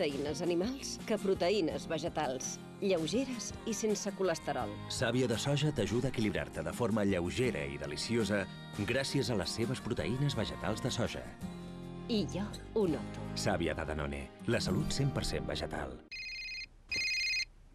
proteïnes animals que proteïnes vegetals. Lleugeres i sense colesterol. Sàvia de soja t'ajuda a equilibrar-te de forma lleugera i deliciosa gràcies a les seves proteïnes vegetals de soja. I jo ho noto. Sàvia de Danone, la salut 100% vegetal.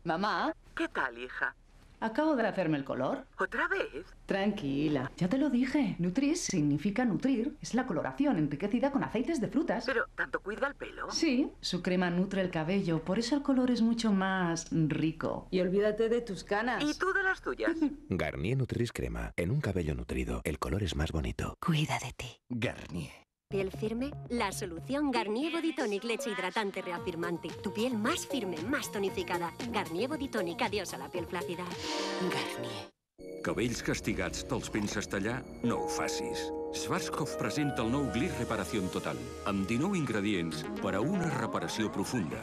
Mamá. ¿Qué tal, hija? Acabo de hacerme el color. ¿Otra vez? Tranquila, ya te lo dije. Nutris significa nutrir. Es la coloración enriquecida con aceites de frutas. ¿Pero tanto cuida el pelo? Sí, su crema nutre el cabello. Por eso el color es mucho más rico. Y olvídate de tus canas. ¿Y tú de las tuyas? Garnier Nutris Crema. En un cabello nutrido, el color es más bonito. Cuida de ti. Garnier. ¿Piel firme? La solución Garnier Body Tonic leche hidratante reafirmante. Tu piel más firme, más tonificada. Garnier Body Tonic, adiós a la piel flácida. Garnier. Cabells castigats te'ls penses tallar? No ho facis. Schwarzkopf presenta el nou Gliss Reparación Total, amb 19 ingredients per a una reparació profunda.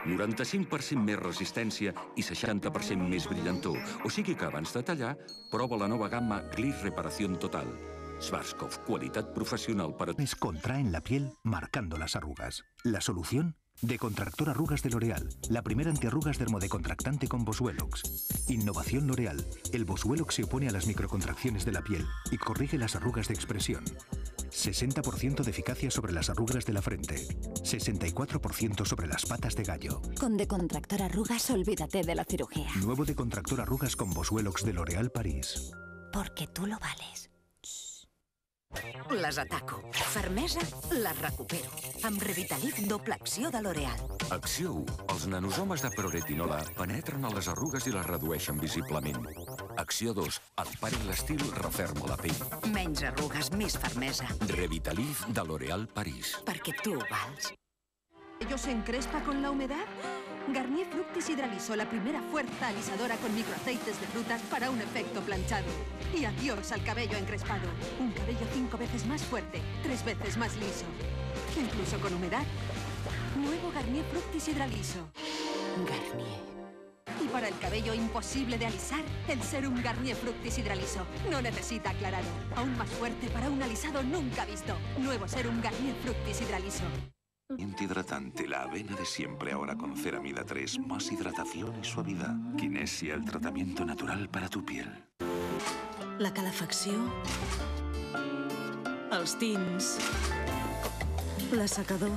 95% més resistència i 60% més brillantor. O sigui que abans de tallar, prova la nova gamma Gliss Reparación Total. Schwarzkopf, cualidad profesional para... Contraen la piel marcando las arrugas. La solución, Decontractor Arrugas de L'Oréal, la primera antiarrugas dermodecontractante con Boswellox. Innovación L'Oréal. El Boswellox se opone a las microcontracciones de la piel y corrige las arrugas de expresión. 60% de eficacia sobre las arrugas de la frente. 64% sobre las patas de gallo. Con Decontractor Arrugas, olvídate de la cirugía. Nuevo Decontractor Arrugas con Boswellox de L'Oréal París. Porque tú lo vales. Les ataco. Fermesa, les recupero. Amb Revitalift doble acció de L'Oréal. Acció 1. Els nanosomes de proretinola penetren a les arrugues i les redueixen visiblement. Acció 2. El par i l'estil referma la pell. Menys arrugues, més fermesa. Revitalift de L'Oréal París. Perquè tu ho vals. ¿Ello se encrespa con la humedad? Garnier Fructis Hidraliso, la primera fuerza alisadora con microaceites de frutas para un efecto planchado. Y adiós al cabello encrespado. Un cabello 5 veces más fuerte, 3 veces más liso. Incluso con humedad. Nuevo Garnier Fructis Hidraliso. Garnier. Y para el cabello imposible de alisar, el Serum Garnier Fructis Hidraliso. No necesita aclarado. Aún más fuerte para un alisado nunca visto. Nuevo Serum Garnier Fructis Hidraliso. Hidratante, la avena de siempre, ahora con ceramida 3, más hidratación y suavidad. Kinesia, el tratamiento natural para tu piel. La calefacció, els tints, l'assecador...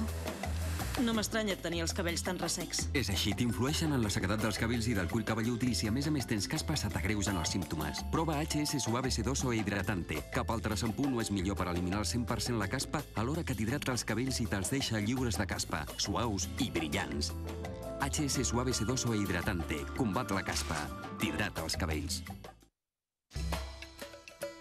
No m'estranya tenir els cabells tan ressecs. És així, t'influeixen en la sequedat dels cabells i del cuir cabellut i si a més tens caspa se t'agreugen els símptomes. Prova HS Suave Sedoso e Hidratante. Cap altre shampoo no és millor per eliminar al 100% la caspa alhora que t'hidrata els cabells i te'ls deixa lliures de caspa, suaus i brillants. HS Suave Sedoso e Hidratante. Combat la caspa. T'hidrata els cabells.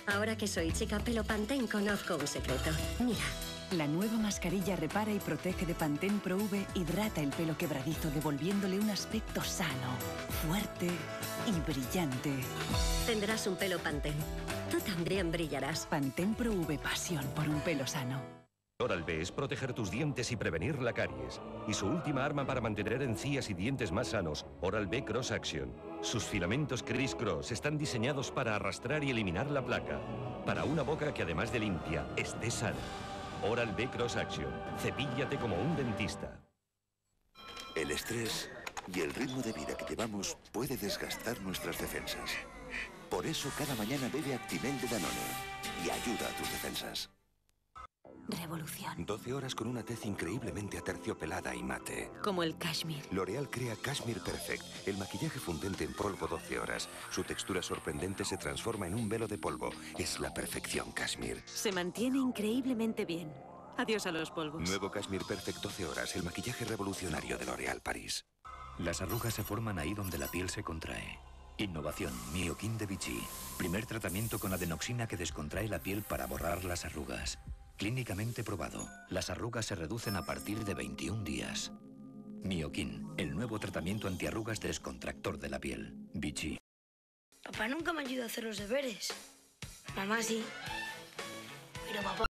Ahora que soy chica pelo Pantene, conozco un secreto. Mira. La nueva mascarilla repara y protege de Pantene Pro V hidrata el pelo quebradizo devolviéndole un aspecto sano, fuerte y brillante. Tendrás un pelo Pantene. Tú también brillarás. Pantene Pro V, pasión por un pelo sano. Oral-B es proteger tus dientes y prevenir la caries. Y su última arma para mantener encías y dientes más sanos, Oral-B Cross Action. Sus filamentos Criss Cross están diseñados para arrastrar y eliminar la placa. Para una boca que además de limpia, esté sana. Oral-B Cross Action. Cepíllate como un dentista. El estrés y el ritmo de vida que llevamos puede desgastar nuestras defensas. Por eso cada mañana bebe Actimel de Danone y ayuda a tus defensas. Revolución. 12 horas con una tez increíblemente aterciopelada y mate. Como el cashmere. L'Oréal crea Cashmere Perfect, el maquillaje fundente en polvo 12 horas. Su textura sorprendente se transforma en un velo de polvo. Es la perfección Cashmere. Se mantiene increíblemente bien. Adiós a los polvos. Nuevo Cashmere Perfect 12 horas, el maquillaje revolucionario de L'Oréal París. Las arrugas se forman ahí donde la piel se contrae. Innovación, Miokin de Vichy. Primer tratamiento con adenoxina que descontrae la piel para borrar las arrugas. Clínicamente probado. Las arrugas se reducen a partir de 21 días. Miokin, el nuevo tratamiento antiarrugas descontractor de la piel. Vichy. Papá nunca me ayuda a hacer los deberes. Mamá sí. Pero papá...